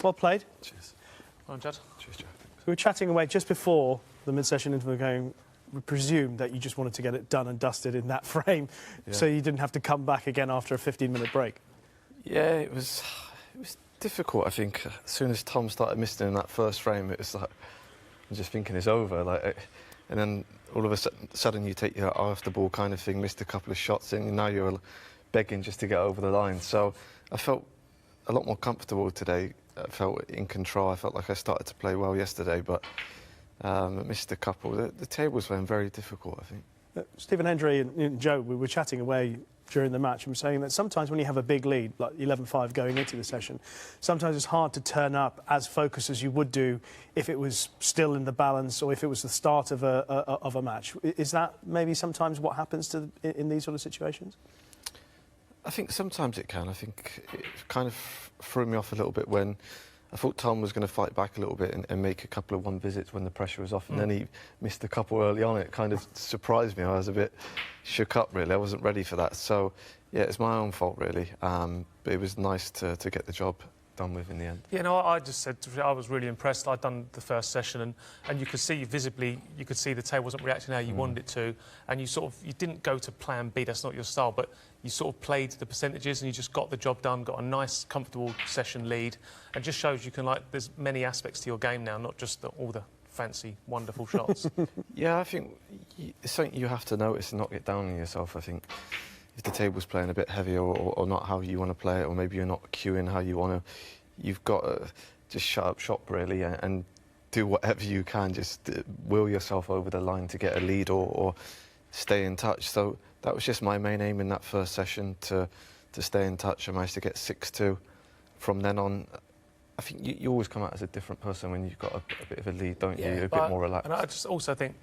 Well played. Cheers. Well, Judd. Cheers, Joe. So we were chatting away just before the mid-session interval going. We presumed that you just wanted to get it done and dusted in that frame, so you didn't have to come back again after a 15-minute break. Yeah, it was difficult, I think. As soon as Tom started missing in that first frame, it was like, I'm just thinking it's over. And then all of a sudden you take your eye off the ball kind of thing, missed a couple of shots in, and now you're begging just to get over the line. So I felt a lot more comfortable today. I felt in control. I felt like I started to play well yesterday, but I missed a couple. The tables were very difficult, I think. Stephen Hendry and Joe, we were chatting away during the match and were saying that sometimes when you have a big lead, like 11-5 going into the session, sometimes it's hard to turn up as focused as you would do if it was still in the balance or if it was the start of a match. Is that maybe sometimes what happens in these sort of situations? I think sometimes it can. I think it kind of threw me off a little bit when I thought Tom was going to fight back a little bit and make a couple of one-visits when the pressure was off, and then he missed a couple early on. It kind of surprised me. I was a bit shook up, really. I wasn't ready for that. So, yeah, it's my own fault, really. But it was nice to get the job done with in the end. Yeah, no, I just said I was really impressed. I'd done the first session, and you could see visibly, you could see the table wasn't reacting how you wanted it to, and you didn't go to plan B. That's not your style, but you sort of played the percentages and you just got the job done, got a nice, comfortable session lead, and just shows you can, there's many aspects to your game now, not just all the fancy, wonderful shots. Yeah, I think it's something you have to notice and not get down on yourself. I think if the table's playing a bit heavier or not how you want to play it, or maybe you're not cueing how you want to, you've got to just shut up shop, really, and do whatever you can. Just will yourself over the line to get a lead or stay in touch. So that was just my main aim in that first session, to stay in touch. I managed to get 6-2. From then on, I think you always come out as a different person when you've got a bit of a lead, don't you? A bit more relaxed. And I just also think,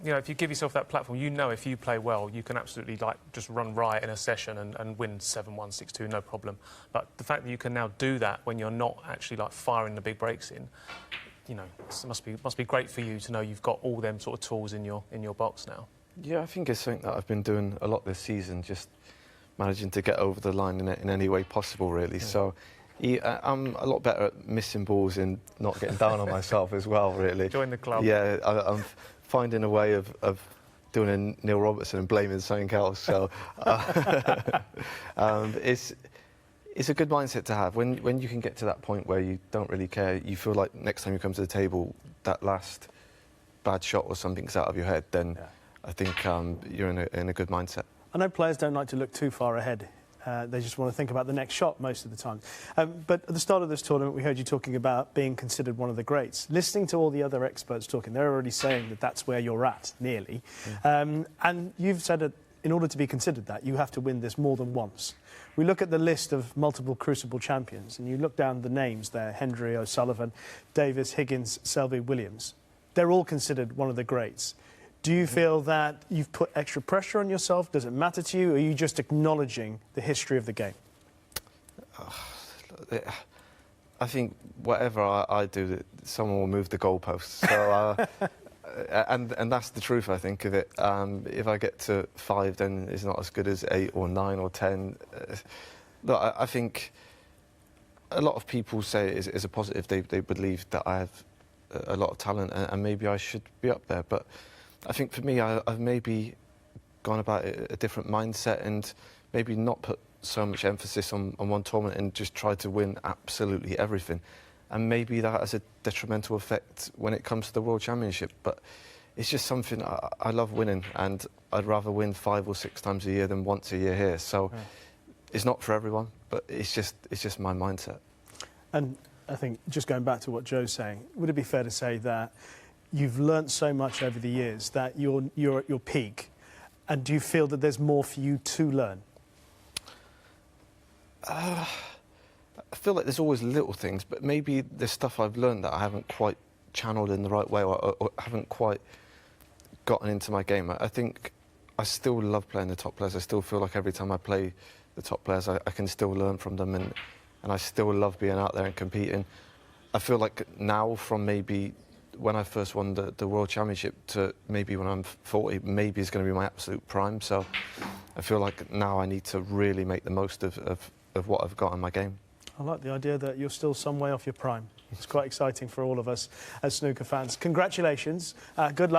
you know, if you give yourself that platform, you know if you play well, you can absolutely just run riot in a session and win 7-1, 6-2, no problem. But the fact that you can now do that when you're not actually firing the big breaks in, you know, it must be great for you to know you've got all them sort of tools in your box now. Yeah, I think it's something that I've been doing a lot this season, just managing to get over the line in any way possible, really. Yeah. So I'm a lot better at missing balls and not getting down on myself as well, really. Join the club. Yeah, I'm finding a way of doing a Neil Robertson and blaming something else. So it's a good mindset to have. When you can get to that point where you don't really care, you feel like next time you come to the table, that last bad shot or something's out of your head, then I think you're in a good mindset. I know players don't like to look too far ahead. They just want to think about the next shot most of the time. But at the start of this tournament, we heard you talking about being considered one of the greats. Listening to all the other experts talking, they're already saying that that's where you're at, nearly. And you've said that in order to be considered that, you have to win this more than once. We look at the list of multiple Crucible champions, and you look down the names there, Hendry, O'Sullivan, Davis, Higgins, Selby, Williams. They're all considered one of the greats. Do you feel that you've put extra pressure on yourself? Does it matter to you? Or are you just acknowledging the history of the game? I think whatever I do, someone will move the goalposts. So, and that's the truth, I think, of it. If I get to 5, then it's not as good as 8 or 9 or 10. Look, I think a lot of people say it is a positive. They believe that I have a lot of talent and maybe I should be up there. But I think for me, I've maybe gone about it a different mindset and maybe not put so much emphasis on one tournament and just tried to win absolutely everything. And maybe that has a detrimental effect when it comes to the World Championship. But it's just something I love winning, and I'd rather win 5 or 6 times a year than once a year here. So it's not for everyone, but it's just my mindset. And I think, just going back to what Joe's saying, would it be fair to say that you've learnt so much over the years that you're at your peak, and do you feel that there's more for you to learn? I feel like there's always little things, but maybe there's stuff I've learned that I haven't quite channeled in the right way or haven't quite gotten into my game. I think I still love playing the top players. I still feel like every time I play the top players, I can still learn from them, and I still love being out there and competing. I feel like now, from maybe when I first won the World Championship to maybe when I'm 40, maybe is going to be my absolute prime. So I feel like now I need to really make the most of what I've got in my game. I like the idea that you're still some way off your prime. It's quite exciting for all of us as snooker fans. Congratulations. Good luck.